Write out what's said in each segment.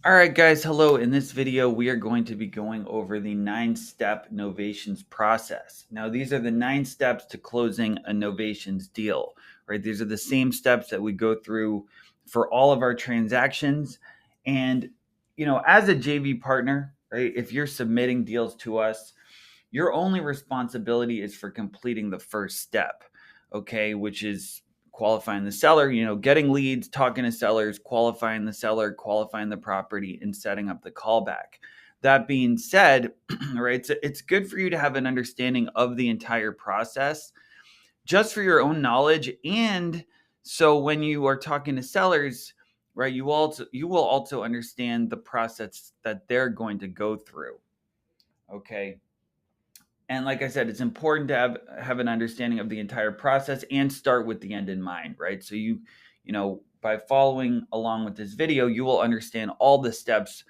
All right, guys, hello. In this video, we are going to be going over the 9-step novations process. Now, these are the 9 steps to closing a novations deal, right? These are the same steps that we go through for all of our transactions. And, as a JV partner, right, if you're submitting deals to us, your only responsibility is for completing the first step, okay, which is qualifying the seller, getting leads, talking to sellers, qualifying the seller, qualifying the property, and setting up the callback. That being said, right, it's good for you to have an understanding of the entire process just for your own knowledge. And so when you are talking to sellers, right, you will also understand the process that they're going to go through. Okay. And like I said, it's important to have an understanding of the entire process and start with the end in mind, right? So by following along with this video, you will understand all the steps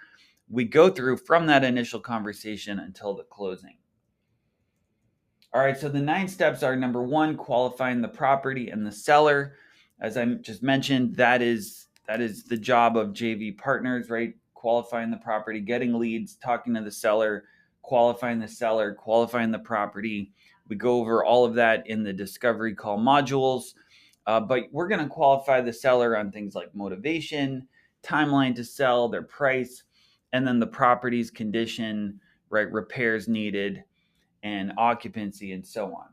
we go through from that initial conversation until the closing. All right, so the 9 steps are: number 1, qualifying the property and the seller. As I just mentioned, that is the job of JV partners, right? Qualifying the property, getting leads, talking to the seller, qualifying the seller, qualifying the property. We go over all of that in the discovery call modules. But we're going to qualify the seller on things like motivation, timeline to sell, their price, and then the property's condition, right? Repairs needed, and occupancy, and so on.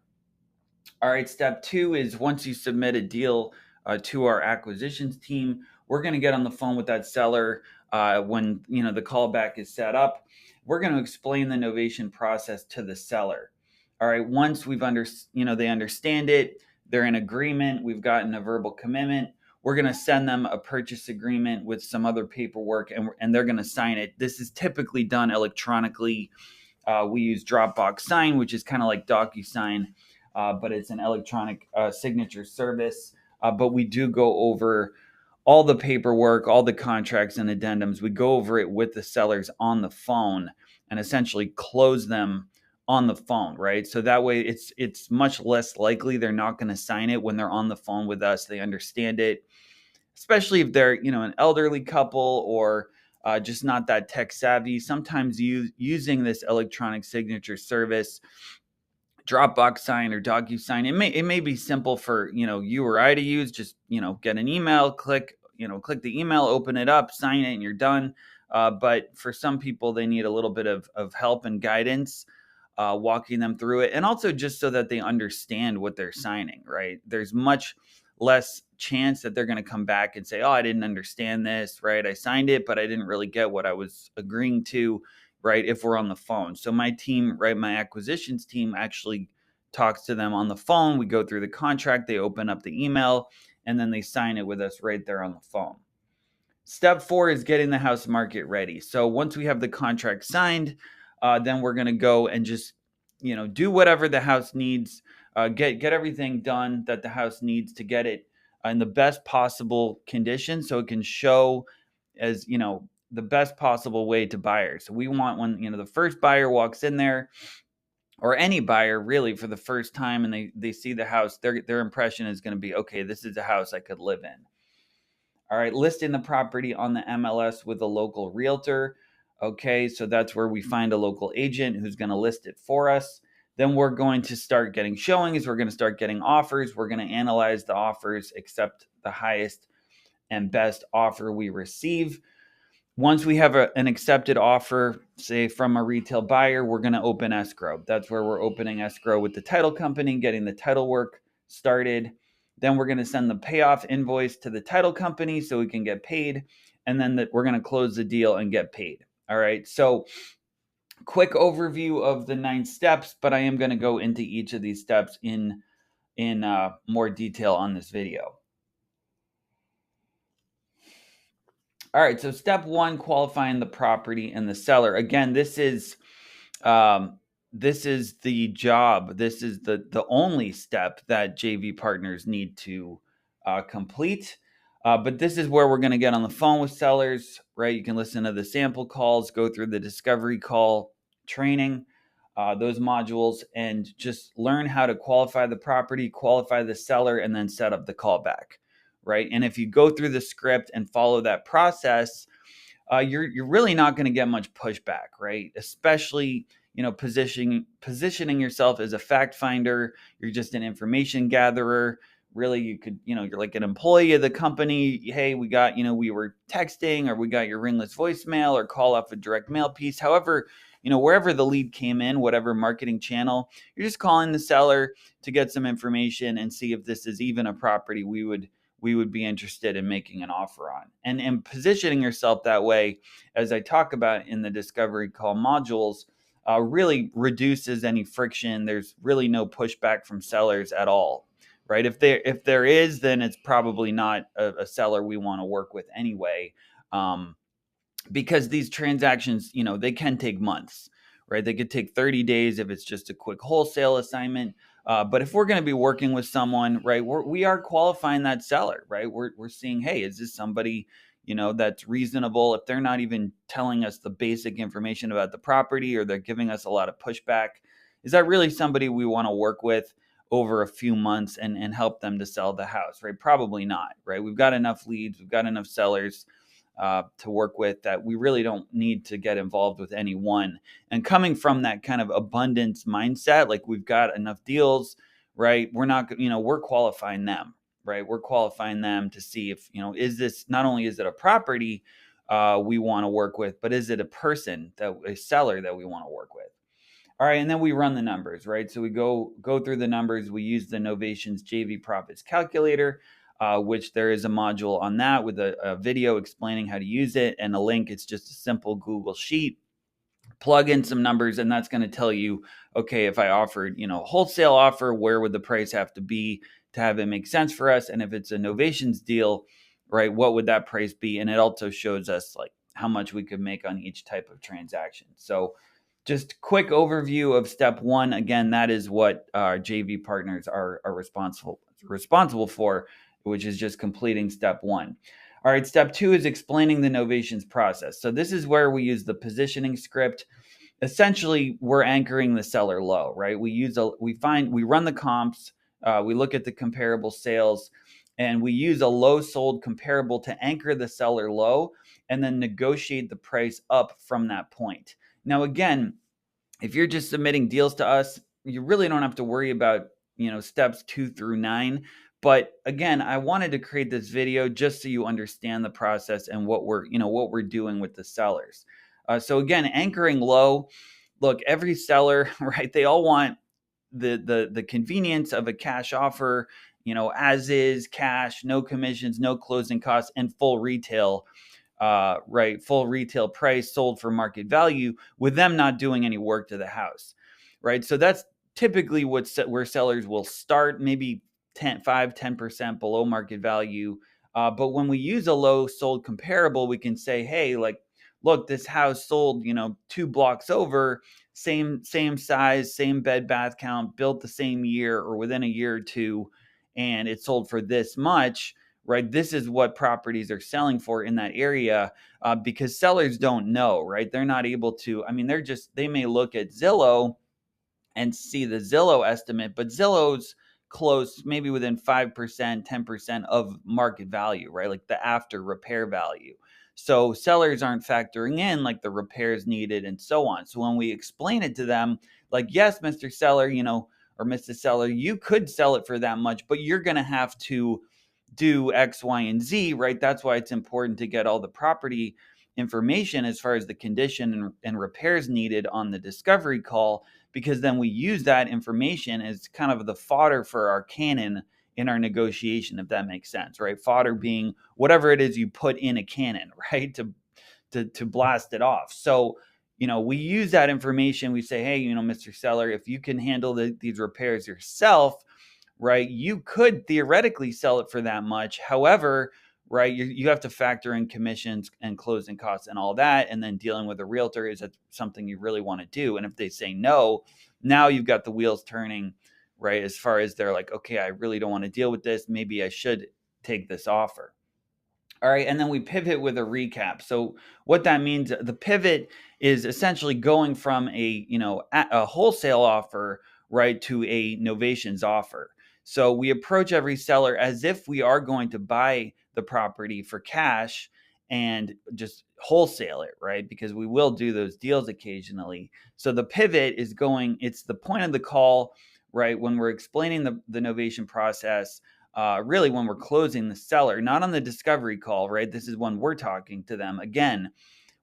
All right, step 2 is once you submit a deal to our acquisitions team, we're going to get on the phone with that seller when the callback is set up. We're going to explain the novation process to the seller. All right, once they understand it, they're in agreement, we've gotten a verbal commitment. We're going to send them a purchase agreement with some other paperwork, and they're going to sign it. This is typically done electronically. We use Dropbox Sign, which is kind of like DocuSign, but it's an electronic signature service. But we do go over all the paperwork, all the contracts and addendums. We go over it with the sellers on the phone and essentially close them on the phone, right? So that way it's much less likely they're not going to sign it when they're on the phone with us. They understand it, especially if they're an elderly couple or just not that tech savvy. Sometimes using this electronic signature service, Dropbox Sign or DocuSign, it may be simple for you or I to use. Just get an email, click the email, open it up, sign it, and you're done. But for some people, they need a little bit of help and guidance, walking them through it, and also just so that they understand what they're signing. Right? There's much less chance that they're going to come back and say, "Oh, I didn't understand this." Right? I signed it, but I didn't really get what I was agreeing to. Right? If we're on the phone. So my team, right, my acquisitions team actually talks to them on the phone. We go through the contract, they open up the email, and then they sign it with us right there on the phone. Step 4 is getting the house market ready. So once we have the contract signed, then we're going to go and just do whatever the house needs, get everything done that the house needs to get it in the best possible condition, so it can show as the best possible way to buyers. So we want when the first buyer walks in there, or any buyer really, for the first time, and they see the house, their impression is going to be, okay, this is a house I could live in. All right, listing the property on the MLS with a local realtor. Okay, so that's where we find a local agent who's going to list it for us. Then we're going to start getting showings. We're going to start getting offers. We're going to analyze the offers, accept the highest and best offer we receive. Once we have an accepted offer, say from a retail buyer, we're going to open escrow. That's where we're opening escrow with the title company, getting the title work started. Then we're going to send the payoff invoice to the title company so we can get paid. And then we're going to close the deal and get paid. All right. So, quick overview of the 9 steps, but I am going to go into each of these steps in more detail on this video. All right, so step 1, qualifying the property and the seller. Again, this is the job. This is the only step that JV partners need to complete. But this is where we're going to get on the phone with sellers, right? You can listen to the sample calls, go through the discovery call training, those modules, and just learn how to qualify the property, qualify the seller, and then set up the callback, right? And if you go through the script and follow that process, you're really not going to get much pushback, right? Especially, positioning yourself as a fact finder. You're just an information gatherer. Really, you could, you're like an employee of the company. Hey, we were texting, or we got your ringless voicemail, or call off a direct mail piece. However, wherever the lead came in, whatever marketing channel, you're just calling the seller to get some information and see if this is even a property we would be interested in making an offer on. And positioning yourself that way, as I talk about in the discovery call modules, really reduces any friction. There's really no pushback from sellers at all, right? If there is, then it's probably not a seller we want to work with anyway. Because these transactions, they can take months, right? They could take 30 days if it's just a quick wholesale assignment. But if we're going to be working with someone, right, we are qualifying that seller, right? We're seeing, hey, is this somebody, that's reasonable? If they're not even telling us the basic information about the property, or they're giving us a lot of pushback, is that really somebody we want to work with over a few months and help them to sell the house, right? Probably not, right? We've got enough leads, we've got enough sellers to work with, that we really don't need to get involved with any one. And coming from that kind of abundance mindset, like we've got enough deals, right? We're qualifying them, right? We're qualifying them to see if, is this, not only is it a property we want to work with, but is it a seller that we want to work with? All right, and then we run the numbers, right? So we go through the numbers. We use the Novations JV Profits Calculator, which there is a module on that with a video explaining how to use it and a link. It's just a simple Google Sheet. Plug in some numbers, and that's going to tell you, okay, if I offered, wholesale offer, where would the price have to be to have it make sense for us? And if it's a Novations deal, right, what would that price be? And it also shows us like how much we could make on each type of transaction. So just quick overview of step one. Again, that is what our JV partners are responsible for, which is just completing step one. All right, step two is explaining the Novations process. So this is where we use the positioning script. Essentially, we're anchoring the seller low, right? We run the comps, we look at the comparable sales, and we use a low sold comparable to anchor the seller low, and then negotiate the price up from that point. Now, again, if you're just submitting deals to us, you really don't have to worry about, steps 2 through 9. But again, I wanted to create this video just so you understand the process and what we're doing with the sellers. So again, anchoring low. Look, every seller, right? They all want the convenience of a cash offer, as is, cash, no commissions, no closing costs, and full retail. Right, full retail price, sold for market value, with them not doing any work to the house, right? So that's typically where sellers will start, maybe 10% below market value. But when we use a low sold comparable, we can say, hey, like, look, this house sold, 2 blocks over, same size, same bed bath count, built the same year or within a year or two, and it sold for this much, right? This is what properties are selling for in that area, because sellers don't know, right? They're not able to, they may look at Zillow and see the Zillow estimate, but Zillow's close, maybe within 5%, 10% of market value, right? Like the after repair value. So sellers aren't factoring in like the repairs needed and so on. So when we explain it to them, like, yes, Mr. Seller, or Mrs. Seller, you could sell it for that much, but you're going to have to do X, Y, and Z, right? That's why it's important to get all the property information as far as the condition and repairs needed on the discovery call, because then we use that information as kind of the fodder for our cannon in our negotiation, if that makes sense, right? Fodder being whatever it is you put in a cannon, right? To blast it off. So, we use that information. We say, hey, Mr. Seller, if you can handle these repairs yourself, right, you could theoretically sell it for that much. However, right, you have to factor in commissions and closing costs and all that, and then dealing with a realtor. Is that something you really want to do? And if they say no, now you've got the wheels turning, right, as far as they're like, okay, I really don't want to deal with this. Maybe I should take this offer. All right, and then we pivot with a recap. So what that means, the pivot is essentially going from a wholesale offer, right, to a Novations offer. So we approach every seller as if we are going to buy the property for cash, and just wholesale it, right? Because we will do those deals occasionally. So the pivot is going, it's the point of the call, right? When we're explaining the novation process, really when we're closing the seller, not on the discovery call, right? This is when we're talking to them. Again,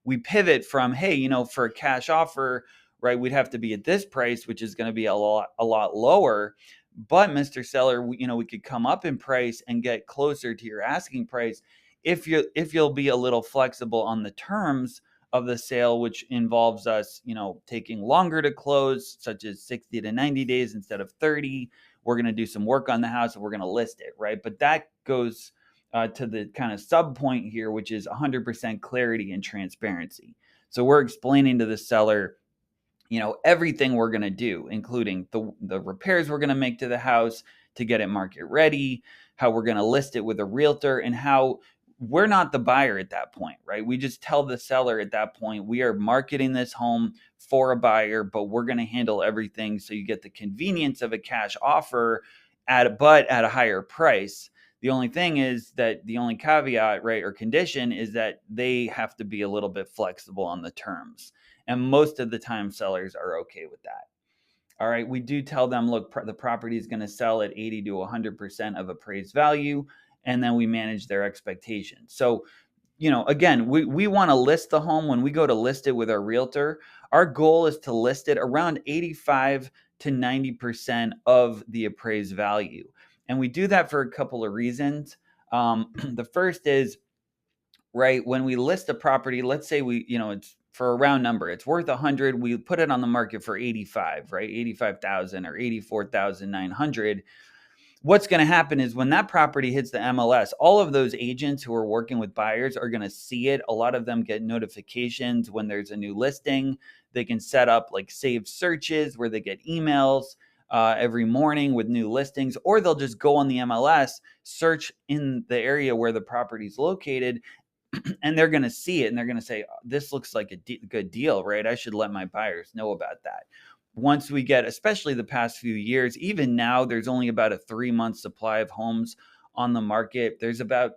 we pivot from, hey, for a cash offer, right, we'd have to be at this price, which is going to be a lot lower. But Mr. Seller, we could come up in price and get closer to your asking price if you'll be a little flexible on the terms of the sale, which involves us, taking longer to close, such as 60 to 90 days instead of 30. We're going to do some work on the house and we're going to list it, right? But that goes to the kind of sub point here, which is 100% clarity and transparency. So we're explaining to the seller, everything we're going to do, including the repairs we're going to make to the house to get it market ready, how we're going to list it with a realtor, and how we're not the buyer at that point, right? We just tell the seller at that point, we are marketing this home for a buyer, but we're going to handle everything so you get the convenience of a cash offer but at a higher price. The only thing is that the only caveat, right, or condition is that they have to be a little bit flexible on the terms. And most of the time, sellers are okay with that. All right. We do tell them, look, the property is going to sell at 80 to 100% of appraised value. And then we manage their expectations. So, again, we want to list the home. When we go to list it with our realtor, our goal is to list it around 85 to 90% of the appraised value. And we do that for a couple of reasons. The first is, right, when we list a property, let's say it's for a round number, it's worth 100, we put it on the market for 85, right? 85,000 or 84,900. What's going to happen is when that property hits the MLS, all of those agents who are working with buyers are going to see it. A lot of them get notifications when there's a new listing. They can set up like saved searches where they get emails every morning with new listings, or they'll just go on the MLS, search in the area where the property is located, and they're going to see it and they're going to say, this looks like a good deal, right? I should let my buyers know about that. Once we get, especially the past few years, even now, there's only about a 3-month supply of homes on the market. There's about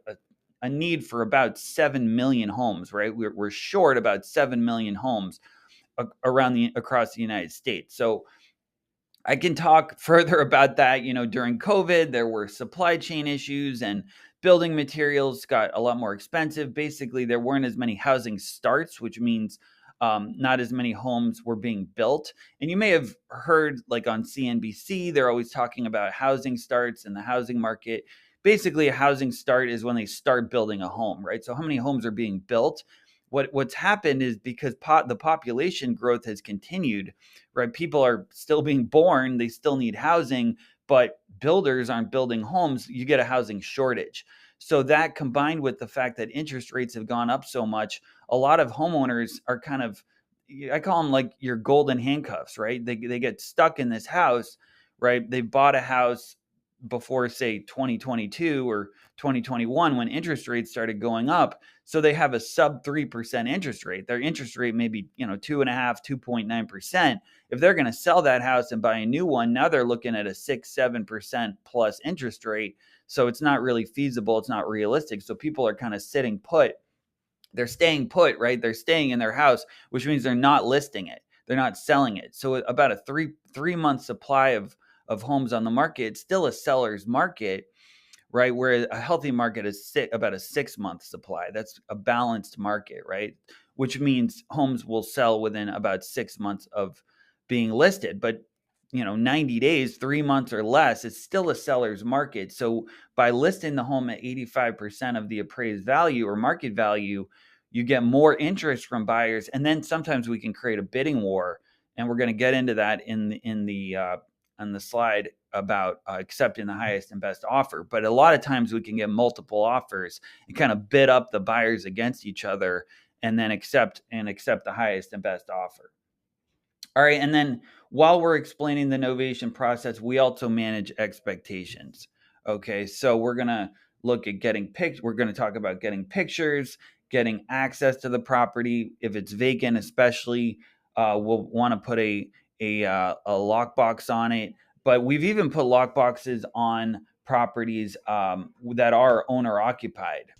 a need for about 7 million homes, right? We're short about 7 million homes across the United States. So I can talk further about that. During COVID, there were supply chain issues and building materials got a lot more expensive. Basically, there weren't as many housing starts, which means not as many homes were being built. And you may have heard, like on CNBC, they're always talking about housing starts and the housing market. Basically, a housing start is when they start building a home, right? So how many homes are being built? What's happened is because the population growth has continued, right? People are still being born, they still need housing, but builders aren't building homes. You get a housing shortage. So that, combined with the fact that interest rates have gone up so much, a lot of homeowners are kind of, I call them like your golden handcuffs, right? They get stuck in this house, right? They bought a house before, say, 2022 or 2021 when interest rates started going up. So they have a sub 3% interest rate. Their interest rate may be, 2.5, 2.9%. If they're going to sell that house and buy a new one, now they're looking at a 6-7% plus interest rate. So it's not really feasible. It's not realistic. So people are kind of sitting put. They're staying put, right? They're staying in their house, which means they're not listing it. They're not selling it. So about a three-month supply of homes on the market, it's still a seller's market, right? Where a healthy market is about a 6-month supply. That's a balanced market, right? Which means homes will sell within about 6 months of being listed. But 90 days, 3 months or less, it's still a seller's market. So by listing the home at 85% of the appraised value or market value, you get more interest from buyers. And then sometimes we can create a bidding war. And we're going to get into that in the on the slide about accepting the highest and best offer. But a lot of times we can get multiple offers and kind of bid up the buyers against each other and then accept the highest and best offer. All right. And then while we're explaining the novation process, we also manage expectations. Okay. So we're going to look at we're going to talk about getting pictures, getting access to the property. If it's vacant, especially, we'll want to put a lockbox on it. But we've even put lockboxes on properties that are owner occupied.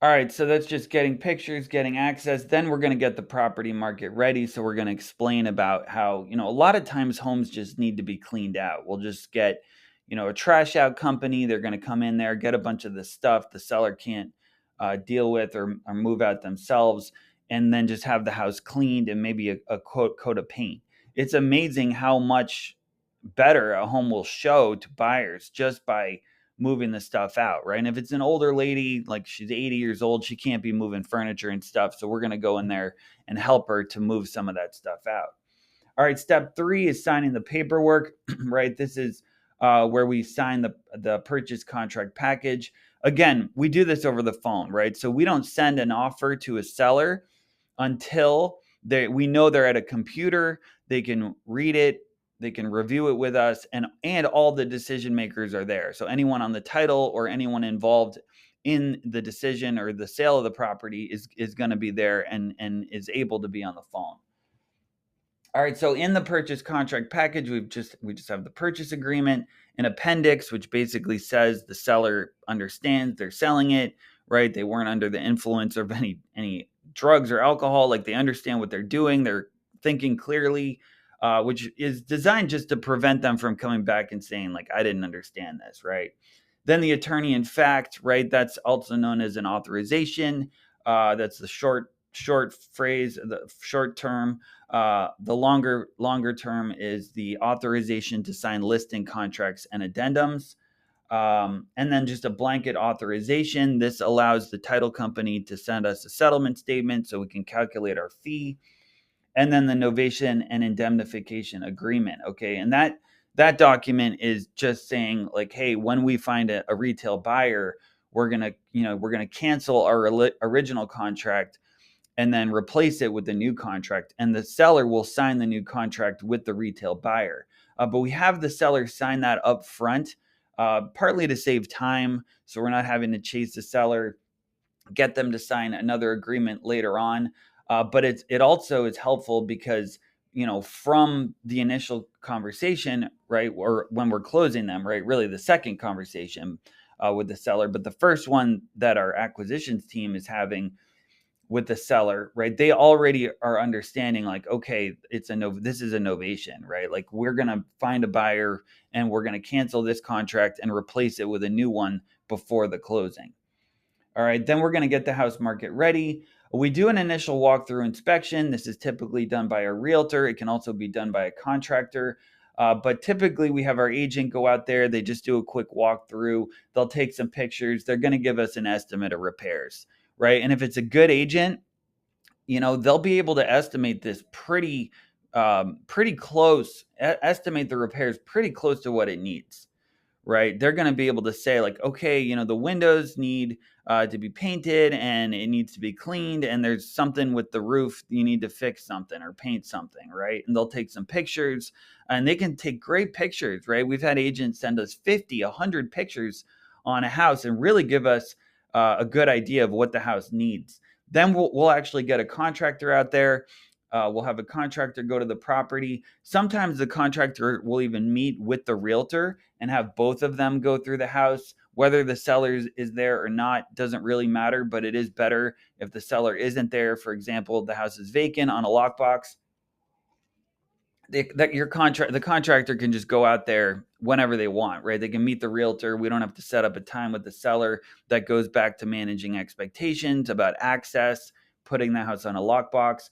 All right, so that's just getting pictures, getting access. Then we're going to get the property market ready. So we're going to explain about how, a lot of times homes just need to be cleaned out. We'll just get, a trash out company. They're going to come in there, get a bunch of the stuff the seller can't deal with or move out themselves, and then just have the house cleaned and maybe a coat of paint. It's amazing how much better a home will show to buyers just by moving the stuff out, right? And if it's an older lady, like she's 80 years old, she can't be moving furniture and stuff. So we're going to go in there and help her to move some of that stuff out. All right, step 3 is signing the paperwork, right? This is where we sign the purchase contract package. Again, we do this over the phone, right? So we don't send an offer to a seller until we know they're at a computer, they can read it, they can review it with us, and all the decision makers are there. So anyone on the title or anyone involved in the decision or the sale of the property is going to be there and is able to be on the phone. All right, so in the purchase contract package, we just have the purchase agreement, an appendix, which basically says the seller understands they're selling it, right? They weren't under the influence of any drugs or alcohol. Like, they understand what they're doing. They're thinking clearly, which is designed just to prevent them from coming back and saying, like, I didn't understand this, right? Then the attorney in fact, right? That's also known as an authorization. That's the short phrase, the short term. The longer term is the authorization to sign listing contracts and addendums. And then just a blanket authorization. This allows the title company to send us a settlement statement so we can calculate our fee. And then the novation and indemnification agreement. Okay. And that document is just saying, like, hey, when we find a retail buyer, we're gonna cancel our original contract and then replace it with the new contract. And the seller will sign the new contract with the retail buyer. But we have the seller sign that up front, partly to save time. So we're not having to chase the seller, get them to sign another agreement later on. But it also is helpful because, from the initial conversation, right, or when we're closing them, right, really the second conversation with the seller, but the first one that our acquisitions team is having with the seller, right? They already are understanding, like, okay, this is a novation, right? Like, we're going to find a buyer and we're going to cancel this contract and replace it with a new one before the closing. All right, then we're going to get the house market ready. We do an initial walkthrough inspection. This is typically done by a realtor. It can also be done by a contractor. But typically we have our agent go out there. They just do a quick walkthrough. They'll take some pictures. They're going to give us an estimate of repairs, right? And if it's a good agent, they'll be able to estimate this pretty close, estimate the repairs pretty close to what it needs, right? They're going to be able to say, like, okay, the windows need to be painted and it needs to be cleaned, and there's something with the roof, you need to fix something or paint something, right? And they'll take some pictures, and they can take great pictures, right? We've had agents send us 50, 100 pictures on a house and really give us a good idea of what the house needs. Then we'll actually get a contractor out there. We'll have a contractor go to the property. Sometimes the contractor will even meet with the realtor and have both of them go through the house. Whether the seller is there or not doesn't really matter, but it is better if the seller isn't there. For example, the house is vacant on a lockbox. The contractor can just go out there whenever they want, right? They can meet the realtor. We don't have to set up a time with the seller. That goes back to managing expectations about access, putting the house on a lockbox.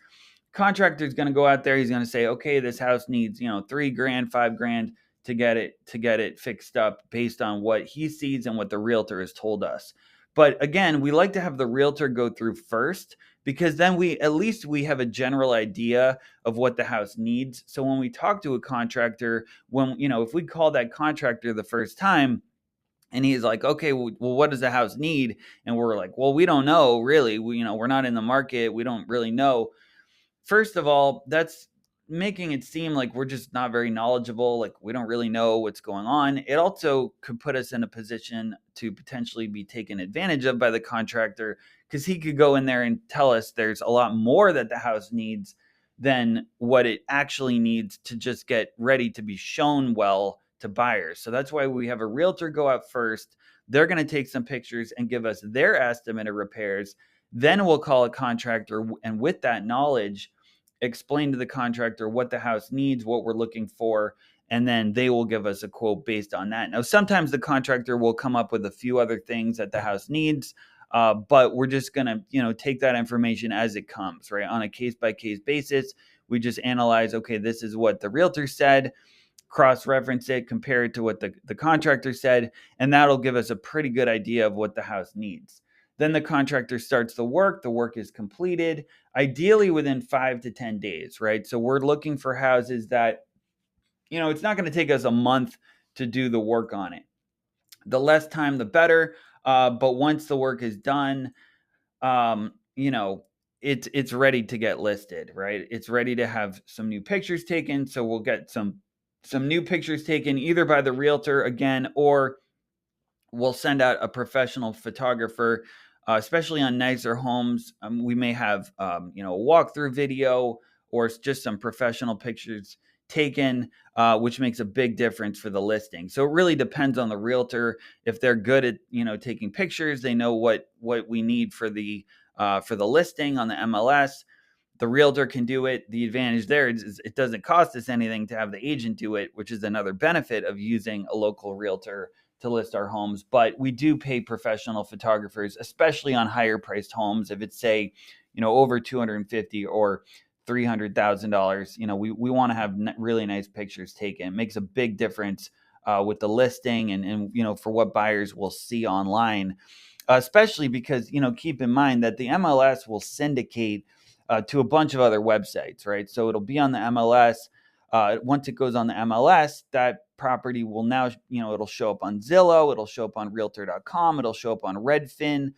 Contractor's going to go out there. He's going to say, okay, this house needs, $3,000, $5,000 to get it fixed up based on what he sees and what the realtor has told us. But again, we like to have the realtor go through first, because then we have a general idea of what the house needs. So when we talk to a contractor, if we call that contractor the first time and he's like, okay, well, what does the house need? And we're like, well, we don't know really. We're not in the market. We don't really know. First of all, that's making it seem like we're just not very knowledgeable, like we don't really know what's going on. It also could put us in a position to potentially be taken advantage of by the contractor, because he could go in there and tell us there's a lot more that the house needs than what it actually needs to just get ready to be shown well to buyers. So that's why we have a realtor go out first. They're going to take some pictures and give us their estimate of repairs. Then we'll call a contractor, and with that knowledge, explain to the contractor what the house needs, what we're looking for, and then they will give us a quote based on that. Now, sometimes the contractor will come up with a few other things that the house needs, but we're just going to, take that information as it comes, right? On a case by case basis, we just analyze, okay, this is what the realtor said, cross-reference it, compare it to what the contractor said, and that'll give us a pretty good idea of what the house needs. Then the contractor starts the work is completed, ideally within 5 to 10 days, right? So we're looking for houses that, it's not going to take us a month to do the work on it. The less time, the better. But once the work is done, um, you know, it's ready to get listed, right? It's ready to have some new pictures taken. So we'll get some new pictures taken either by the realtor again, or we'll send out a professional photographer, especially on nicer homes. We may have, a walkthrough video or just some professional pictures taken, which makes a big difference for the listing. So it really depends on the realtor. If they're good at, taking pictures, they know what we need for the listing on the MLS. The realtor can do it. The advantage there is it doesn't cost us anything to have the agent do it, which is another benefit of using a local realtor to list our homes. But we do pay professional photographers, especially on higher priced homes. If it's, say, over $250,000 or $300,000, we want to have really nice pictures taken. It makes a big difference with the listing and for what buyers will see online, especially because, keep in mind that the MLS will syndicate to a bunch of other websites, right? So it'll be on the MLS. Once it goes on the MLS, that property will now, it'll show up on Zillow, it'll show up on Realtor.com, it'll show up on Redfin,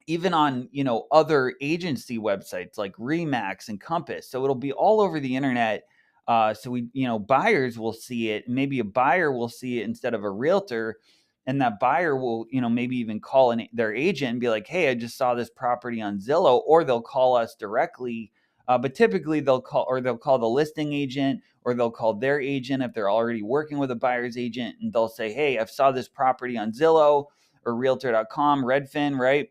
even on, other agency websites like Remax and Compass. So it'll be all over the internet. So we, buyers will see it. Maybe a buyer will see it instead of a realtor. And that buyer will, maybe even call their agent and be like, hey, I just saw this property on Zillow, or they'll call us directly. But typically they'll call the listing agent, or they'll call their agent if they're already working with a buyer's agent. And they'll say, hey, I saw this property on Zillow or Realtor.com, Redfin, right?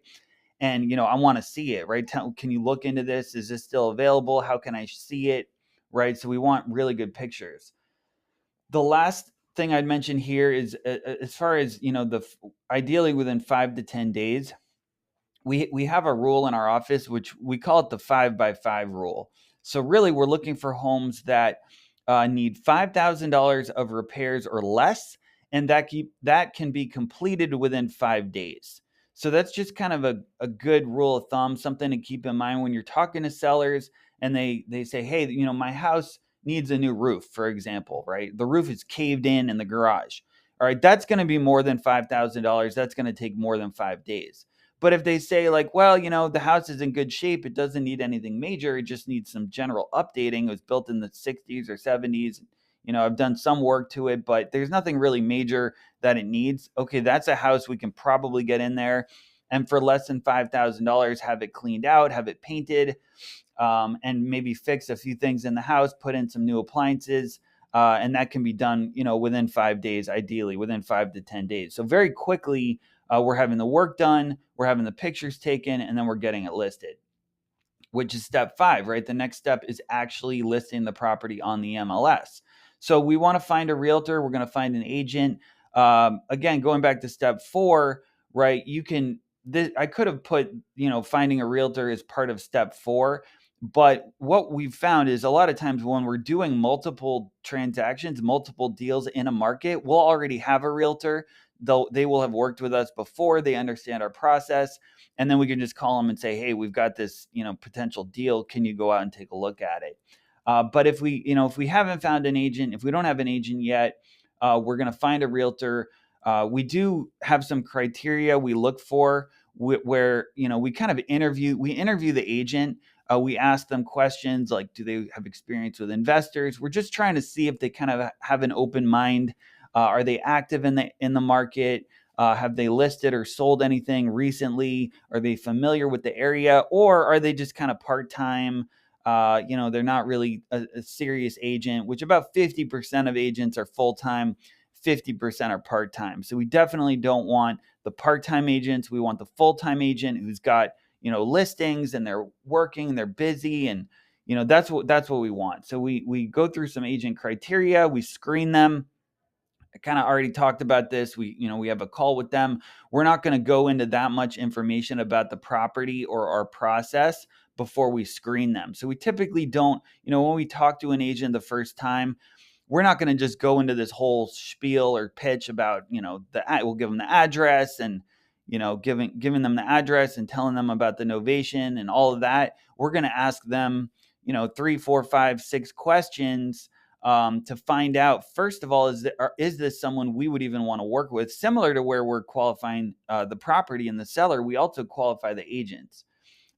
And, I want to see it, right? Can you look into this? Is this still available? How can I see it? Right? So we want really good pictures. The last thing I'd mention here is as far as, ideally within 5 to 10 days, we have a rule in our office, which we call it the 5x5 rule. So really we're looking for homes that need $5,000 of repairs or less, and that can be completed within 5 days. So that's just kind of a good rule of thumb, something to keep in mind when you're talking to sellers and they say, hey, my house needs a new roof, for example, right? The roof is caved in the garage. All right, that's going to be more than $5,000. That's going to take more than 5 days. But if they say like, well, the house is in good shape, it doesn't need anything major, it just needs some general updating. It was built in the 60s or 70s. I've done some work to it, but there's nothing really major that it needs. Okay, that's a house we can probably get in there, and for less than $5,000, have it cleaned out, have it painted, and maybe fix a few things in the house, put in some new appliances, and that can be done, within 5 days, ideally within 5 to 10 days. So very quickly, we're having the work done, we're having the pictures taken, and then we're getting it listed, which is step 5, right? The next step is actually listing the property on the MLS. So we want to find a realtor. We're going to find an agent. Again, going back to step 4, right? I could have put, finding a realtor as part of step 4. But what we've found is a lot of times when we're doing multiple transactions, multiple deals in a market, we'll already have a realtor. They will have worked with us before. They understand our process. And then we can just call them and say, hey, we've got this, potential deal. Can you go out and take a look at it? But if we haven't found an agent, if we don't have an agent yet, we're going to find a realtor. We do have some criteria we look for where, we kind of interview the agent. We ask them questions like, do they have experience with investors? We're just trying to see if they kind of have an open mind. Are they active in the market? Have they listed or sold anything recently? Are they familiar with the area, or are they just kind of part-time? They're not really a serious agent, which about 50% of agents are full-time. 50% are part-time. So we definitely don't want the part-time agents. We want the full-time agent who's got, listings and they're working, they're busy, and that's what we want. So we go through some agent criteria, we screen them. I kind of already talked about this. We have a call with them. We're not going to go into that much information about the property or our process before we screen them. So we typically don't, when we talk to an agent the first time, we're not going to just go into this whole spiel or pitch about, we'll give them the address and, giving them the address and telling them about the novation and all of that. We're going to ask them, 3, 4, 5, 6 questions to find out, first of all, is this someone we would even want to work with? Similar to where we're qualifying the property and the seller, we also qualify the agents.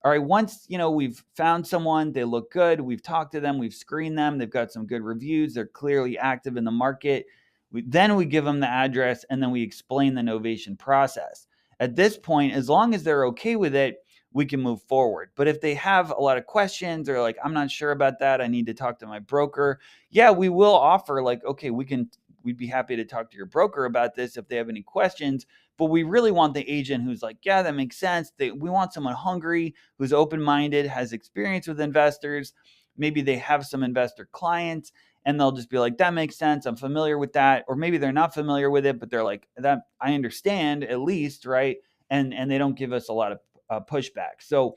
All right, once we've found someone, they look good, we've talked to them, we've screened them, they've got some good reviews, they're clearly active in the market. Then we give them the address, and then we explain the novation process. At this point, as long as they're okay with it, we can move forward. But if they have a lot of questions or like, I'm not sure about that, I need to talk to my broker, yeah, we will offer like, okay, we'd be happy to talk to your broker about this if they have any questions. But we really want the agent who's like, yeah, that makes sense. We want someone hungry, who's open-minded, has experience with investors. Maybe they have some investor clients and they'll just be like, that makes sense, I'm familiar with that. Or maybe they're not familiar with it, but they're like, that I understand at least, right? And they don't give us a lot of pushback. So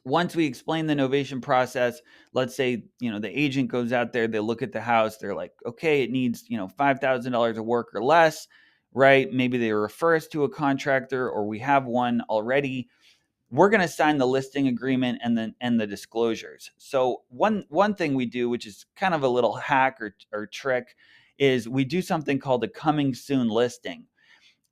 once we explain the novation process, let's say, the agent goes out there, they look at the house, they're like, okay, it needs, $5,000 of work or less, right? Maybe they refer us to a contractor or we have one already. We're going to sign the listing agreement and the disclosures. So one thing we do, which is kind of a little hack or trick, is we do something called a coming soon listing.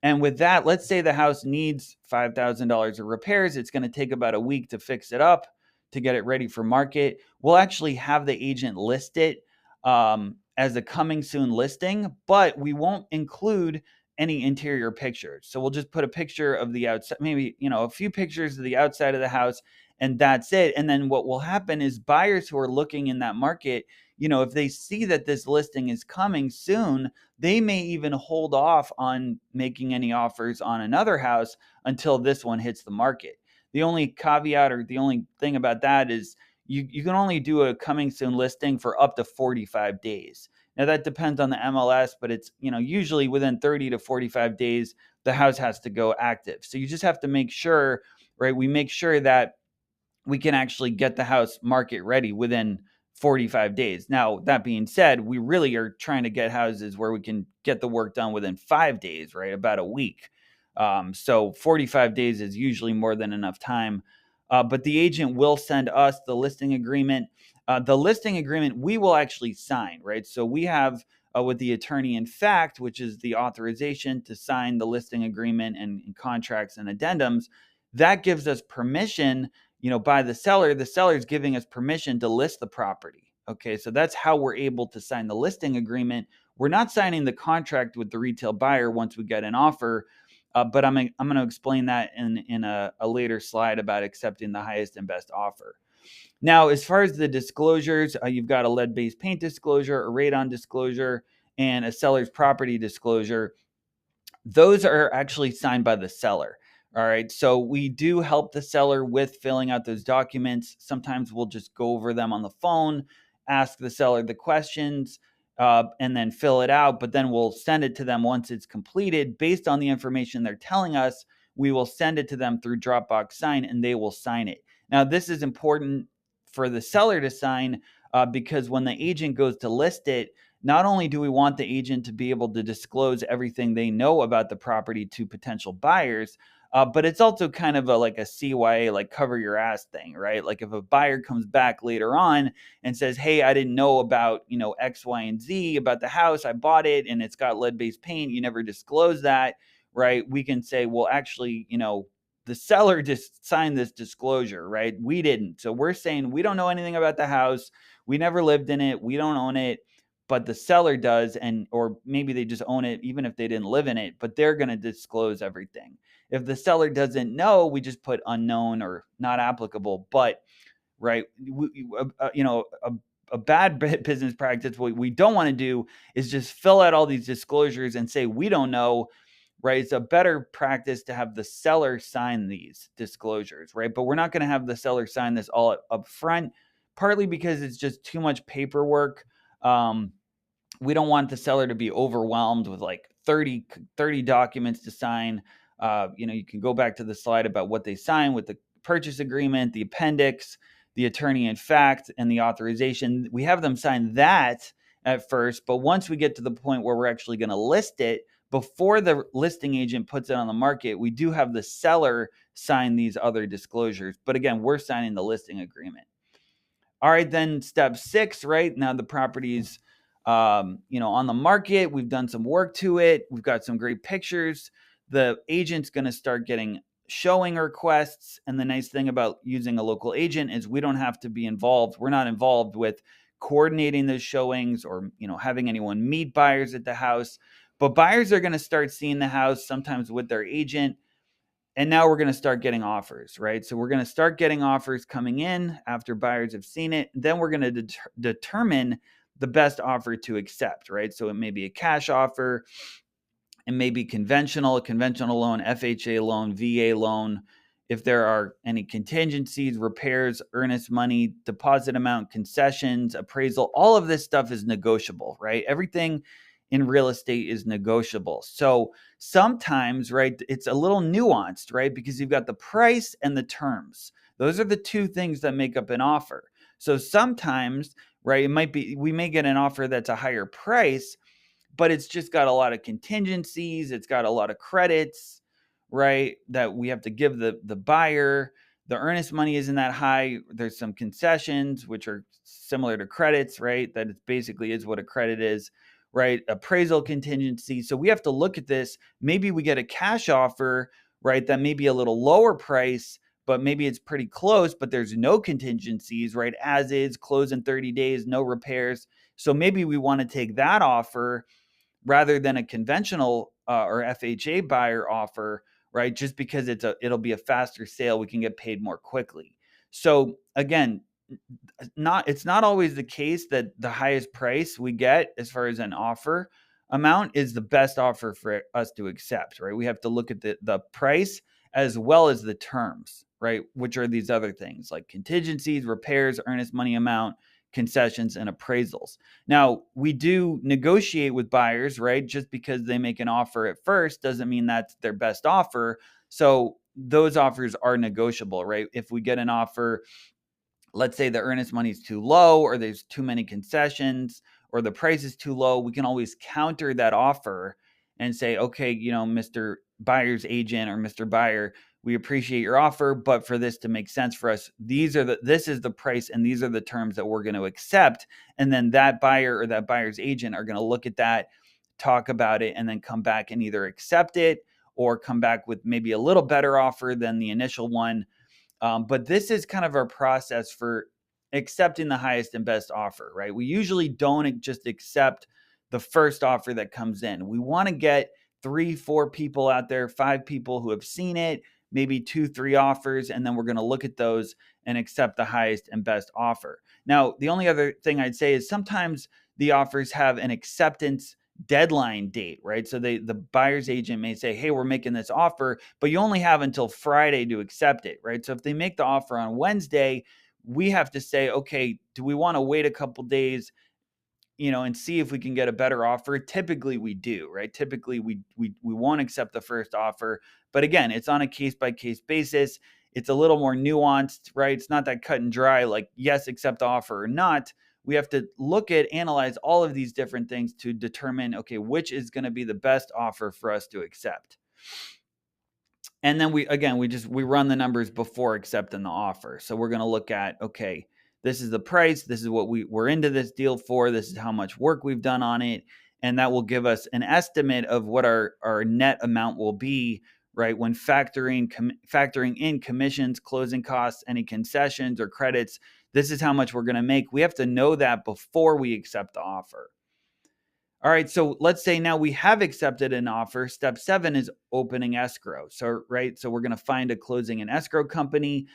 And with that, let's say the house needs $5,000 of repairs. It's going to take about a week to fix it up, to get it ready for market. We'll actually have the agent list it as a coming soon listing, but we won't include any interior pictures. So we'll just put a picture of the outside, maybe, a few pictures of the outside of the house, and that's it. And then what will happen is buyers who are looking in that market, if they see that this listing is coming soon, they may even hold off on making any offers on another house until this one hits the market. The only caveat or the only thing about that is you can only do a coming soon listing for up to 45 days. Now that depends on the MLS, but it's, usually within 30 to 45 days, the house has to go active. So you just have to make sure, right? We make sure that we can actually get the house market ready within 45 days. Now, that being said, we really are trying to get houses where we can get the work done within 5 days, right? About a week. So 45 days is usually more than enough time. But the agent will send us the listing agreement. The listing agreement we will actually sign, right? So we have with the attorney in fact, which is the authorization to sign the listing agreement and contracts and addendums. That gives us permission, by the seller. The seller is giving us permission to list the property. Okay, so that's how we're able to sign the listing agreement. We're not signing the contract with the retail buyer once we get an offer, but I'm going to explain that in a later slide about accepting the highest and best offer. Now, as far as the disclosures, you've got a lead-based paint disclosure, a radon disclosure, and a seller's property disclosure. Those are actually signed by the seller. All right. So we do help the seller with filling out those documents. Sometimes we'll just go over them on the phone, ask the seller the questions, and then fill it out. But then we'll send it to them once it's completed. Based on the information they're telling us, we will send it to them through Dropbox Sign and they will sign it. Now, this is important for the seller to sign because when the agent goes to list it, not only do we want the agent to be able to disclose everything they know about the property to potential buyers, but it's also kind of like a CYA, like cover your ass thing, right? Like if a buyer comes back later on and says, hey, I didn't know about, X, Y, and Z about the house. I bought it and it's got lead-based paint. You never disclosed that, right? We can say, well, actually, the seller just signed this disclosure, right? We didn't. So we're saying we don't know anything about the house. We never lived in it. We don't own it, but the seller does, or maybe they just own it even if they didn't live in it, but they're going to disclose everything. If the seller doesn't know, we just put unknown or not applicable. But right, a bad business practice. What we don't want to do is just fill out all these disclosures and say we don't know, right? It's a better practice to have the seller sign these disclosures, right? But we're not going to have the seller sign this all up front, partly because it's just too much paperwork. We don't want the seller to be overwhelmed with like 30 documents to sign. You can go back to the slide about what they sign with the purchase agreement, the appendix, the attorney in fact, and the authorization. We have them sign that at first, but once we get to the point where we're actually going to list it, before the listing agent puts it on the market, we do have the seller sign these other disclosures. But again, we're signing the listing agreement. All right, then step 6, right? Now the property's on the market. We've done some work to it. We've got some great pictures. The agent's going to start getting showing requests. And the nice thing about using a local agent is we don't have to be involved. We're not involved with coordinating those showings or, having anyone meet buyers at the house. But buyers are going to start seeing the house sometimes with their agent. And now we're going to start getting offers, right? So we're going to start getting offers coming in after buyers have seen it. Then we're going to determine the best offer to accept, right? So it may be a cash offer, it may be a conventional loan, FHA loan, VA loan. If there are any contingencies, repairs, earnest money, deposit amount, concessions, appraisal, all of this stuff is negotiable, right? Everything in real estate is negotiable. So sometimes, right, it's a little nuanced, right? Because you've got the price and the terms. Those are the two things that make up an offer. So sometimes, right, we may get an offer that's a higher price, but it's just got a lot of contingencies. It's got a lot of credits, right, that we have to give the buyer. The earnest money isn't that high. There's some concessions, which are similar to credits, right? That it basically is what a credit is, right? Appraisal contingency. So we have to look at this. Maybe we get a cash offer, right? That may be a little lower price, but maybe it's pretty close, but there's no contingencies, right? As is, close in 30 days, no repairs. So maybe we want to take that offer rather than a conventional or FHA buyer offer, right? Just because it'll be a faster sale, we can get paid more quickly. So again, it's not always the case that the highest price we get as far as an offer amount is the best offer for us to accept, right? We have to look at the price as well as the terms, right? Which are these other things like contingencies, repairs, earnest money amount, concessions, and appraisals. Now, we do negotiate with buyers, right? Just because they make an offer at first doesn't mean that's their best offer. So those offers are negotiable, right? If we get an offer, let's say the earnest money is too low or there's too many concessions or the price is too low, we can always counter that offer and say, okay, Mr. Buyer's agent or Mr. Buyer, we appreciate your offer, but for this to make sense for us, this is the price and these are the terms that we're going to accept. And then that buyer or that buyer's agent are going to look at that, talk about it, and then come back and either accept it or come back with maybe a little better offer than the initial one. But this is kind of our process for accepting the highest and best offer, right? We usually don't just accept the first offer that comes in. We want to get 3, 4 people out there, 5 people who have seen it, maybe 2, 3 offers, and then we're going to look at those and accept the highest and best offer. Now, the only other thing I'd say is sometimes the offers have an acceptance deadline date, right? So the buyer's agent may say, hey, we're making this offer, but you only have until Friday to accept it, right? So if they make the offer on Wednesday, we have to say, okay, do we want to wait a couple days, and see if we can get a better offer? Typically we do, right? Typically we won't accept the first offer, but again, it's on a case by case basis. It's a little more nuanced, right? It's not that cut and dry, like yes, accept the offer or not. We have to analyze all of these different things to determine, okay, which is going to be the best offer for us to accept. And then we run the numbers before accepting the offer. So we're going to look at, okay, this is the price. This is what we're into this deal for. This is how much work we've done on it. And that will give us an estimate of what our net amount will be, right? When factoring in commissions, closing costs, any concessions or credits. This is how much we're going to make. We have to know that before we accept the offer. All right, so let's say now we have accepted an offer. Step 7 is opening escrow. So we're going to find a closing and escrow company.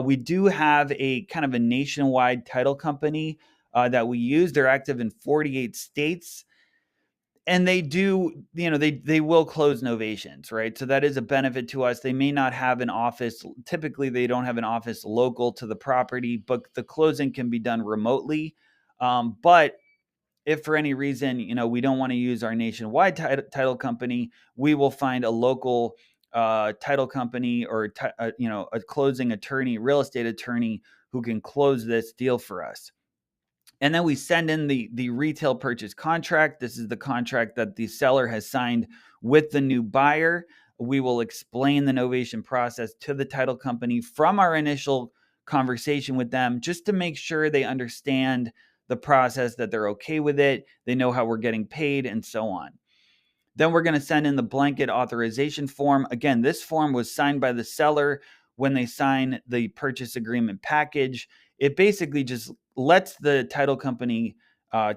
We do have a kind of a nationwide title company that we use. They're active in 48 states. And they do, they will close novations, right? So that is a benefit to us. They may not have an office. Typically, they don't have an office local to the property, but the closing can be done remotely. But if for any reason, we don't want to use our nationwide title company, we will find a local title company or, a closing attorney, real estate attorney who can close this deal for us. And then we send in the retail purchase contract. This is the contract that the seller has signed with the new buyer. We will explain the novation process to the title company from our initial conversation with them, just to make sure they understand the process, that they're okay with it, they know how we're getting paid, and so on. Then we're going to send in the blanket authorization form. Again, this form was signed by the seller when they sign the purchase agreement package. It basically just lets the title company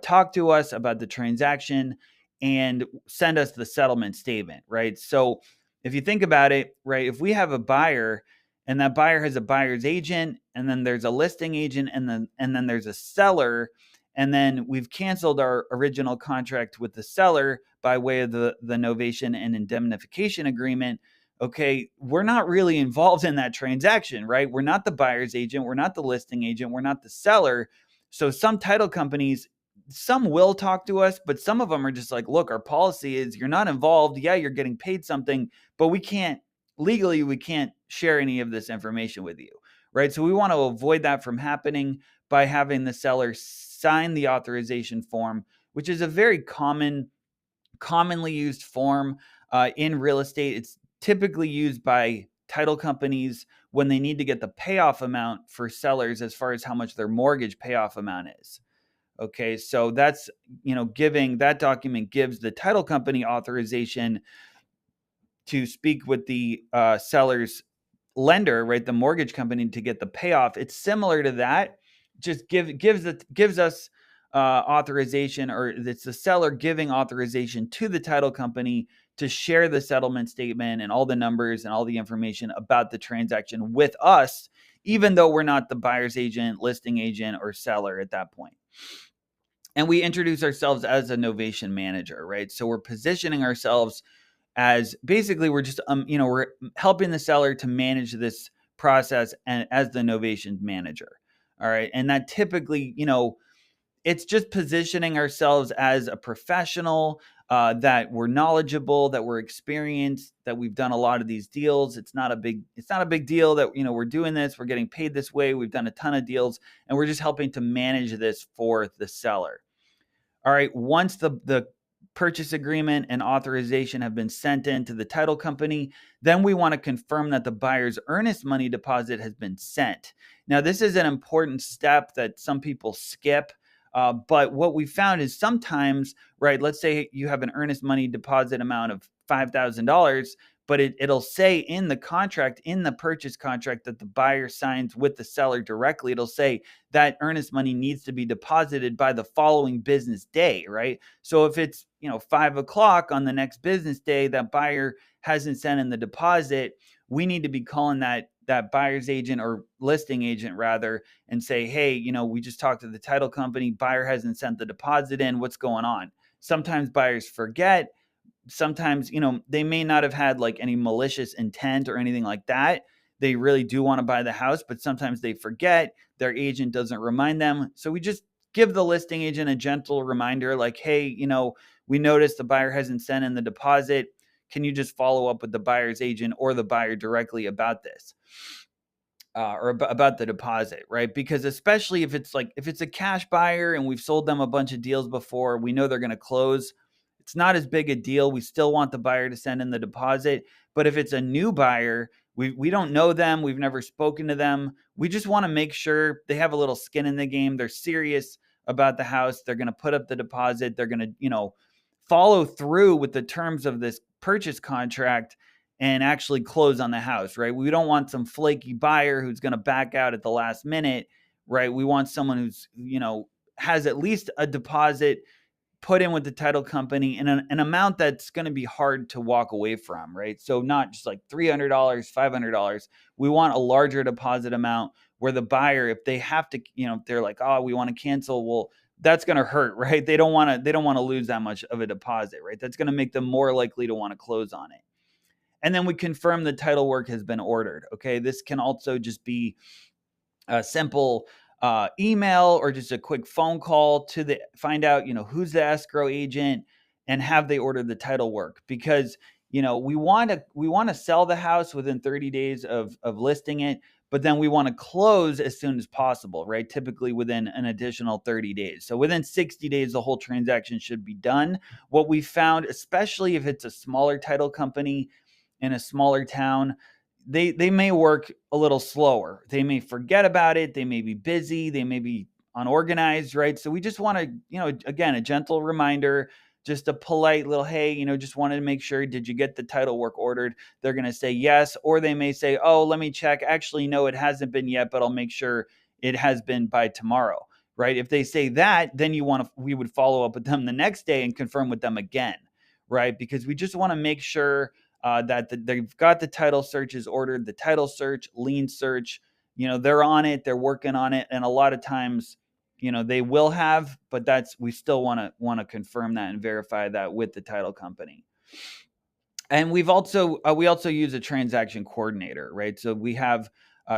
talk to us about the transaction and send us the settlement statement, right? So if you think about it, right, if we have a buyer and that buyer has a buyer's agent, and then there's a listing agent, and then there's a seller, and then we've canceled our original contract with the seller by way of the novation and indemnification agreement. Okay, we're not really involved in that transaction, right? We're not the buyer's agent, we're not the listing agent, we're not the seller. So some title companies, some will talk to us, but some of them are just like, look, our policy is you're not involved. Yeah, you're getting paid something, but we can't share any of this information with you, right? So we want to avoid that from happening by having the seller sign the authorization form, which is a very commonly used form in real estate. It's typically used by title companies when they need to get the payoff amount for sellers as far as how much their mortgage payoff amount is. Okay, so that's, giving that document gives the title company authorization to speak with the seller's lender, right, the mortgage company, to get the payoff. It's similar to that, just gives us authorization, or it's the seller giving authorization to the title company to share the settlement statement and all the numbers and all the information about the transaction with us, even though we're not the buyer's agent, listing agent, or seller at that point. And we introduce ourselves as a novation manager, right? So we're positioning ourselves as basically we're just we're helping the seller to manage this process, and as the novation manager. All right, and that typically, it's just positioning ourselves as a professional, that we're knowledgeable, that we're experienced, that we've done a lot of these deals. It's not a big deal that we're doing this, we're getting paid this way, we've done a ton of deals, and we're just helping to manage this for the seller. All right, once the purchase agreement and authorization have been sent in to the title company, then we want to confirm that the buyer's earnest money deposit has been sent. Now, this is an important step that some people skip, but what we found is sometimes, right, let's say you have an earnest money deposit amount of $5,000, but it'll say in the contract, in the purchase contract that the buyer signs with the seller directly, it'll say that earnest money needs to be deposited by the following business day, right? So if it's 5 o'clock on the next business day, that buyer hasn't sent in the deposit, we need to be calling that buyer's agent, or listing agent rather, and say, hey, we just talked to the title company, buyer hasn't sent the deposit in, what's going on? Sometimes buyers forget. Sometimes, they may not have had like any malicious intent or anything like that. They really do want to buy the house, but sometimes they forget, their agent doesn't remind them. So we just give the listing agent a gentle reminder like, hey, we noticed the buyer hasn't sent in the deposit. Can you just follow up with the buyer's agent or the buyer directly about this? Or about the deposit, right? Because especially if it's a cash buyer and we've sold them a bunch of deals before, we know they're going to close, it's not as big a deal. We still want the buyer to send in the deposit. But if it's a new buyer, we don't know them, we've never spoken to them, we just want to make sure they have a little skin in the game. They're serious about the house. They're going to put up the deposit. They're going to, follow through with the terms of this purchase contract and actually close on the house, right? We don't want some flaky buyer who's going to back out at the last minute, right? We want someone who's, has at least a deposit put in with the title company in an amount that's going to be hard to walk away from, right? So not just like $300, $500. We want a larger deposit amount. where the buyer, if they have to, if they're like, oh, we want to cancel, well, that's going to hurt, right? They don't want to lose that much of a deposit, right? That's going to make them more likely to want to close on it. And then we confirm the title work has been ordered. Okay. This can also just be a simple email or just a quick phone call to find out, who's the escrow agent and have they ordered the title work, because, we want to sell the house within 30 days of listing it, but then we want to close as soon as possible, right? Typically within an additional 30 days. So within 60 days, the whole transaction should be done. What we found, especially if it's a smaller title company in a smaller town, they may work a little slower. They may forget about it. They may be busy. They may be unorganized, right? So we just want to, again, a gentle reminder, just a polite little, hey, just wanted to make sure, did you get the title work ordered? They're going to say yes, or they may say, oh, let me check. Actually, no, it hasn't been yet, but I'll make sure it has been by tomorrow, right? If they say that, then we would follow up with them the next day and confirm with them again, right? Because we just want to make sure that they've got the title searches ordered, the title search, lien search, they're on it, they're working on it. And a lot of times, they will have, but we still want to confirm that and verify that with the title company. And we also use a transaction coordinator, right? So we have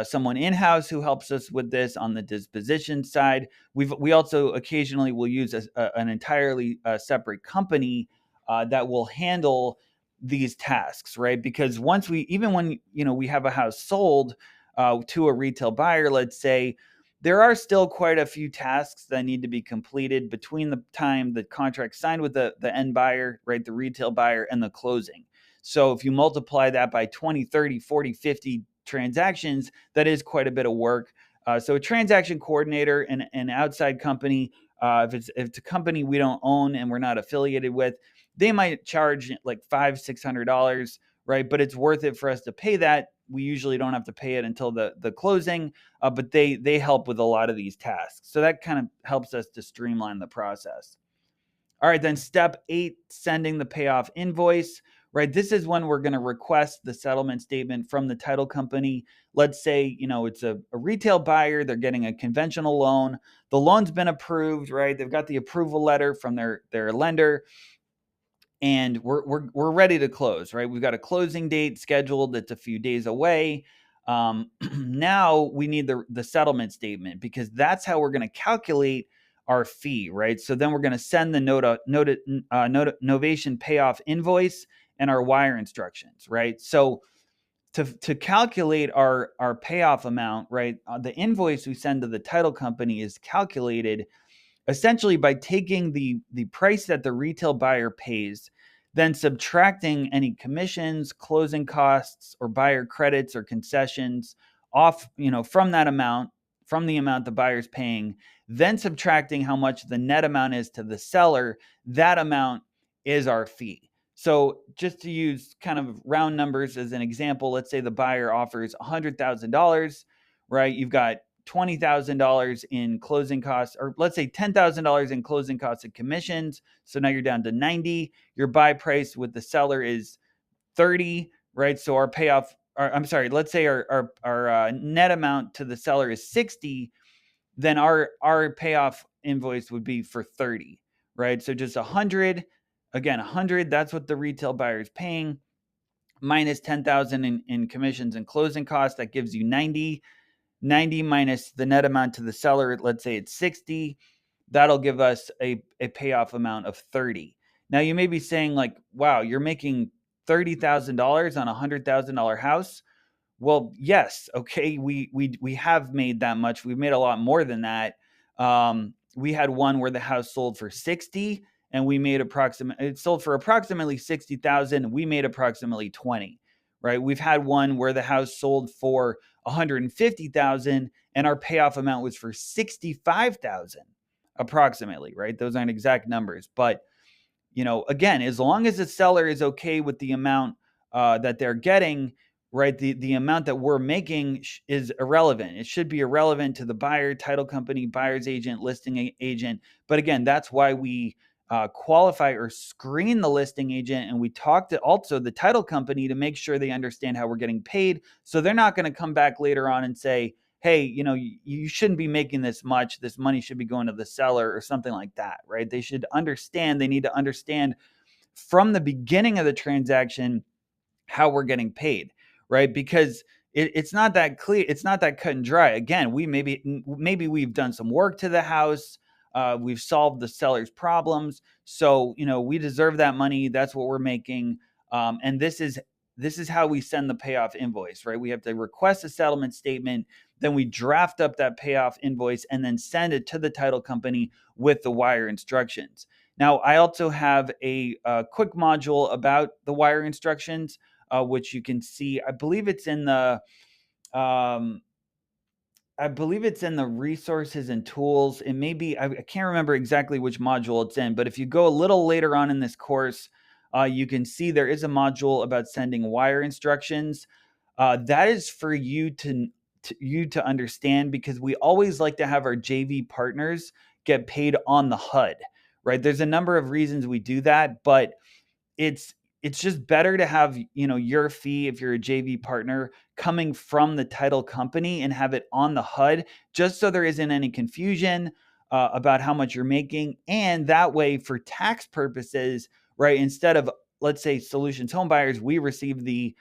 someone in-house who helps us with this on the disposition side. We also occasionally will use an entirely separate company that will handle these tasks, right? Because even when we have a house sold to a retail buyer, let's say, there are still quite a few tasks that need to be completed between the time the contract signed with the end buyer, right, the retail buyer, and the closing. So if you multiply that by 20, 30, 40, 50 transactions, that is quite a bit of work. So a transaction coordinator and an outside company, if it's a company we don't own and we're not affiliated with, they might charge like $500-$600, right? But it's worth it for us to pay that. We usually don't have to pay it until the closing, but they help with a lot of these tasks. So that kind of helps us to streamline the process. All right, then step 8, sending the payoff invoice, right? This is when we're going to request the settlement statement from the title company. Let's say, it's a retail buyer. They're getting a conventional loan. The loan's been approved, right? They've got the approval letter from their lender, and we're ready to close, right? We've got a closing date scheduled that's a few days away. Now we need the settlement statement, because that's how we're going to calculate our fee, right? So then we're going to send the novation payoff invoice and our wire instructions, right? So to calculate our payoff amount, right, the invoice we send to the title company is calculated essentially by taking the price that the retail buyer pays, then subtracting any commissions, closing costs, or buyer credits or concessions off, from that amount, from the amount the buyer's paying, then subtracting how much the net amount is to the seller. That amount is our fee. So just to use kind of round numbers as an example, let's say the buyer offers $100,000, right? You've got $20,000 in closing costs, or let's say $10,000 in closing costs and commissions. So now you're down to 90. Your buy price with the seller is 30, right? So our payoff, let's say our net amount to the seller is 60. Then our payoff invoice would be for 30, right? So just 100, again, 100, that's what the retail buyer is paying, minus 10,000 in commissions and closing costs. That gives you 90. 90 minus the net amount to the seller, let's say it's 60, that'll give us a payoff amount of 30. Now you may be saying like, wow, you're making $30,000 on a $100,000 house. Well, yes, okay, we have made that much. We've made a lot more than that. We had one where the house sold for 60, and it sold for approximately 60,000. We made approximately 20, right? We've had one where the house sold for 150,000, and our payoff amount was for 65,000, approximately, right? Those aren't exact numbers, but again, as long as the seller is okay with the amount that they're getting, right, the amount that we're making is irrelevant. It should be irrelevant to the buyer, title company, buyer's agent, listing agent. But again, that's why we qualify or screen the listing agent, and we talk to also the title company to make sure they understand how we're getting paid. So they're not going to come back later on and say, hey, you shouldn't be making this much. This money should be going to the seller or something like that, right? They should understand. They need to understand from the beginning of the transaction how we're getting paid, right? Because it's not that clear. It's not that cut and dry. Again, maybe we've done some work to the house. We've solved the seller's problems. So, we deserve that money. That's what we're making. And this is how we send the payoff invoice, right? We have to request a settlement statement, then we draft up that payoff invoice and then send it to the title company with the wire instructions. Now, I also have a quick module about the wire instructions, which you can see. Um, I believe it's in the resources and tools. It may be, I can't remember exactly which module it's in, but if you go a little later on in this course, you can see there is a module about sending wire instructions. That is for you to understand, because we always like to have our JV partners get paid on the HUD, right? There's a number of reasons we do that, but it's it's just better to have, your fee, if you're a JV partner, coming from the title company and have it on the HUD, just so there isn't any confusion about how much you're making. And that way, for tax purposes, right, instead of, let's say, Solutions Home Buyers, we receive the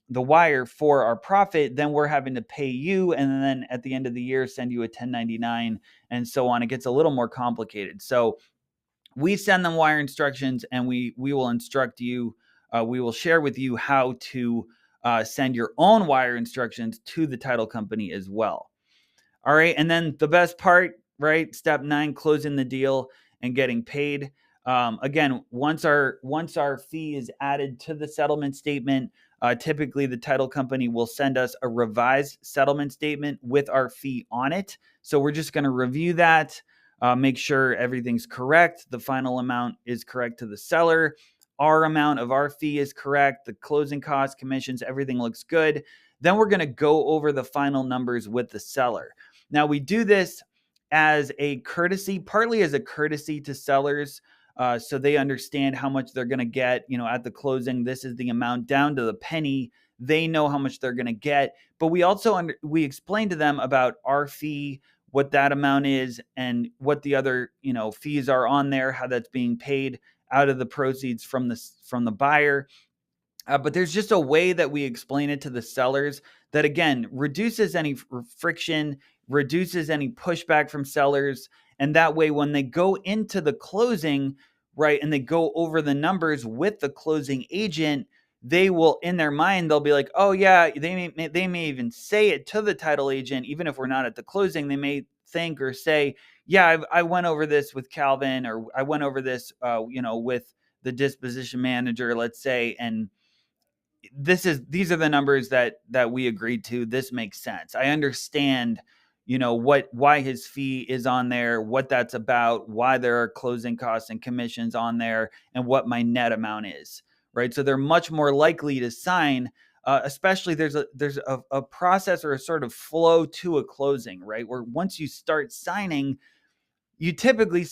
wire for our profit, then we're having to pay you, and then at the end of the year send you a 1099 and so on. It gets a little more complicated. So we send them wire instructions, and we will instruct you. We will share with you how to send your own wire instructions to the title company as well. All right. And then the best part, right? Step 9, closing the deal and getting paid. Again, once our fee is added to the settlement statement, typically the title company will send us a revised settlement statement with our fee on it. So we're just going to review that, make sure everything's correct. The final amount is correct to the seller. Our amount of our fee is correct. The closing costs, commissions, everything looks good. Then we're going to go over the final numbers with the seller. Now, we do this as a courtesy, partly as a courtesy to sellers, so they understand how much they're going to get. At the closing, this is the amount down to the penny. They know how much they're going to get. But we also we explain to them about our fee, what that amount is, and what the other fees are on there, how that's being paid out of the proceeds from the buyer. But there's just a way that we explain it to the sellers that, again, reduces any friction, reduces any pushback from sellers. And that way, when they go into the closing, right, and they go over the numbers with the closing agent, they will, in their mind, they'll be like, oh, yeah, they may even say it to the title agent, even if we're not at the closing. They may think or say, yeah, I went over this with Calvin, or I went over this, with the disposition manager, let's say, and these are the numbers that we agreed to. This makes sense. I understand, why his fee is on there, what that's about, why there are closing costs and commissions on there, and what my net amount is, right? So they're much more likely to sign, especially there's a process or a sort of flow to a closing, right? Where once you start signing, you typically,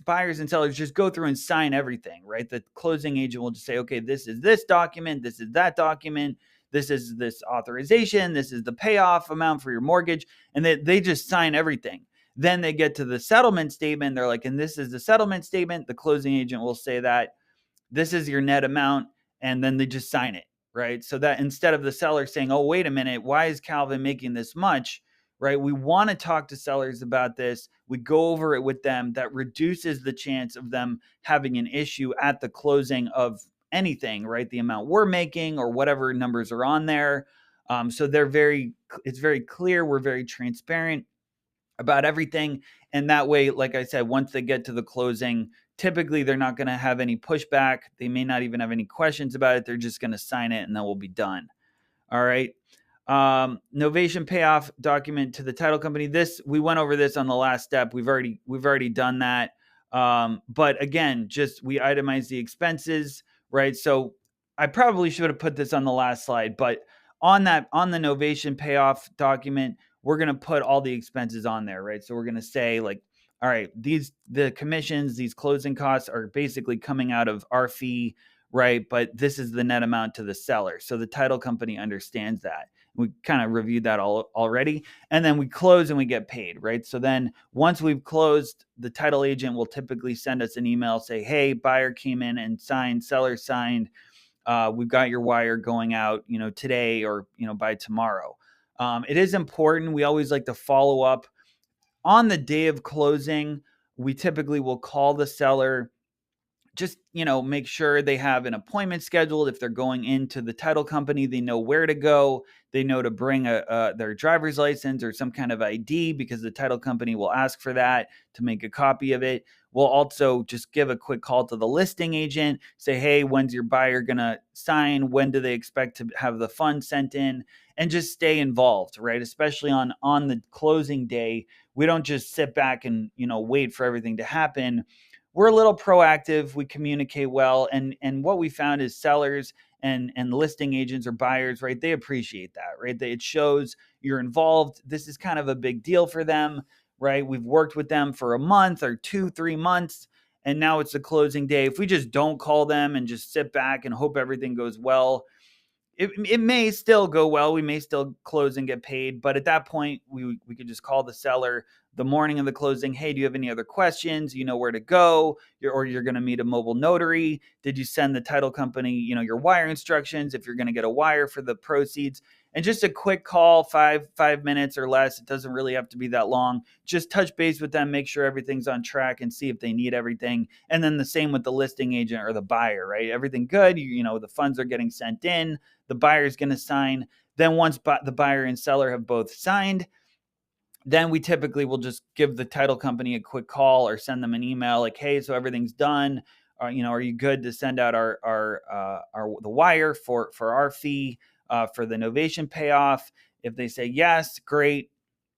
buyers and sellers just go through and sign everything, right? The closing agent will just say, okay, this is this document, this is that document, this is this authorization, this is the payoff amount for your mortgage, and they just sign everything. Then they get to the settlement statement, they're like, and this is the settlement statement. The closing agent will say that this is your net amount, and then they just sign it, right? So that instead of the seller saying, oh, wait a minute, why is Calvin making this much, right? We want to talk to sellers about this. We go over it with them. That reduces the chance of them having an issue at the closing of anything, right? The amount we're making or whatever numbers are on there. So it's very clear. We're very transparent about everything. And that way, like I said, once they get to the closing, typically they're not going to have any pushback. They may not even have any questions about it. They're just going to sign it and then we'll be done. All right. Novation payoff document to the title company. We went over this on the last step. We've already done that. But again, just we itemize the expenses, right? So I probably should have put this on the last slide, but on the novation payoff document, we're going to put all the expenses on there, right? So we're going to say, like, all right, the commissions, these closing costs are basically coming out of our fee, right? But this is the net amount to the seller. So the title company understands that. We kind of reviewed that already. And then we close and we get paid, right? So then once we've closed, the title agent will typically send us an email, say, hey, buyer came in and signed, seller signed. We've got your wire going out, today or, by tomorrow. It is important. We always like to follow up on the day of closing. We typically will call the seller, just make sure they have an appointment scheduled. If they're going into the title company, they know where to go. They know to bring their driver's license or some kind of ID, because the title company will ask for that, to make a copy of it. We'll also just give a quick call to the listing agent, say, hey, when's your buyer gonna sign? When do they expect to have the funds sent in? And just stay involved, right? Especially on the closing day. We don't just sit back and wait for everything to happen. We're a little proactive. We communicate well, and what we found is sellers and listing agents or buyers, right? They appreciate that, right? It shows you're involved. This is kind of a big deal for them, right? We've worked with them for a month or 2-3 months, and now it's the closing day. If we just don't call them and just sit back and hope everything goes well, it may still go well. We may still close and get paid, but at that point, we could just call the seller the morning of the closing. Hey, do you have any other questions? You know where to go, or you're going to meet a mobile notary. Did you send the title company, your wire instructions, if you're going to get a wire for the proceeds? And just a quick call, 5 minutes or less. It doesn't really have to be that long. Just touch base with them, make sure everything's on track, and see if they need everything. And then the same with the listing agent or the buyer, right? Everything good. The funds are getting sent in. The buyer is going to sign. Then once the buyer and seller have both signed, then we typically will just give the title company a quick call or send them an email like, hey, so everything's done. Are you good to send out the wire for our fee for the novation payoff? If they say yes, great.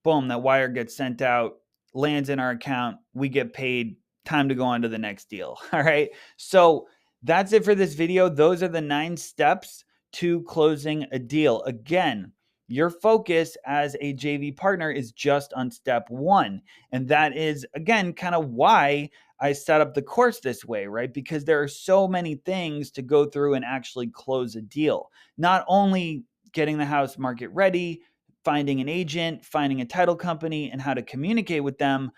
Boom, that wire gets sent out, lands in our account. We get paid. Time to go on to the next deal. All right. So that's it for this video. Those are the 9 steps to closing a deal. Again, your focus as a JV partner is just on step 1. And that is, again, kind of why I set up the course this way, right? Because there are so many things to go through and actually close a deal. Not only getting the house market ready, finding an agent, finding a title company, and how to communicate with them,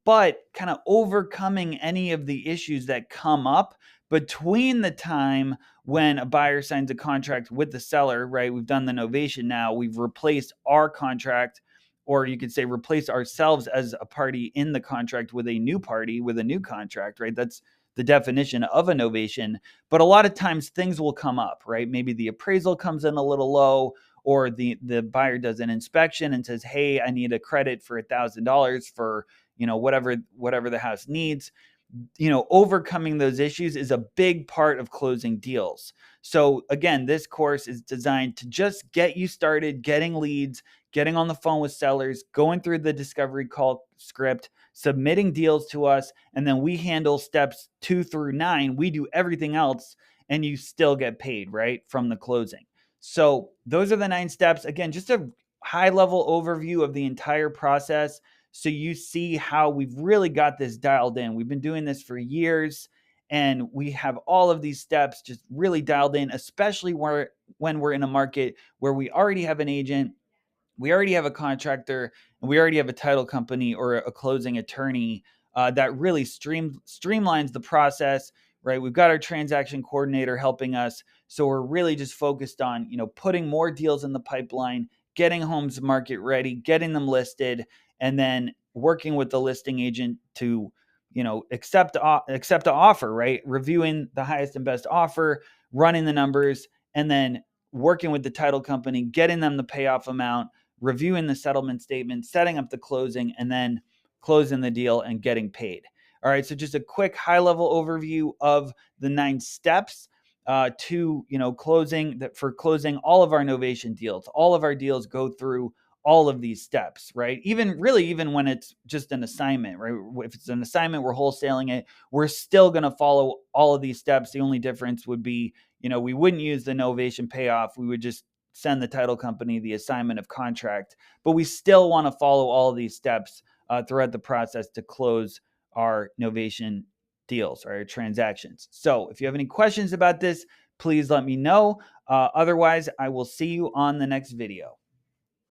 but kind of overcoming any of the issues that come up between the time when a buyer signs a contract with the seller, right? We've done the novation now. We've replaced our contract, or you could say replace ourselves as a party in the contract with a new party with a new contract, right? That's the definition of a novation. But a lot of times things will come up, right? Maybe the appraisal comes in a little low, or the buyer does an inspection and says, hey, I need a credit for $1,000 for, whatever the house needs. Overcoming those issues is a big part of closing deals. So again, this course is designed to just get you started, getting leads, getting on the phone with sellers, going through the discovery call script, submitting deals to us, and then we handle steps 2 through 9. We do everything else, and you still get paid, right, from the closing. So those are the 9 steps. Again, just a high-level overview of the entire process, so you see how we've really got this dialed in. We've been doing this for years, and we have all of these steps just really dialed in, especially when we're in a market where we already have an agent, we already have a contractor, and we already have a title company or a closing attorney that really streamlines the process, right? We've got our transaction coordinator helping us. So we're really just focused on, putting more deals in the pipeline, getting homes market ready, getting them listed, and then working with the listing agent to, accept the offer, right? Reviewing the highest and best offer, running the numbers, and then working with the title company, getting them the payoff amount, reviewing the settlement statement, setting up the closing, and then closing the deal and getting paid. All right, so just a quick high-level overview of the 9 steps to closing. That for closing all of our novation deals. All of our deals go through all of these steps, right? Even when it's just an assignment, right? If it's an assignment, we're wholesaling it, we're still going to follow all of these steps. The only difference would be, we wouldn't use the novation payoff. We would just send the title company the assignment of contract, but we still want to follow all of these steps throughout the process to close our novation deals or our transactions. So if you have any questions about this, please let me know. Otherwise, I will see you on the next video.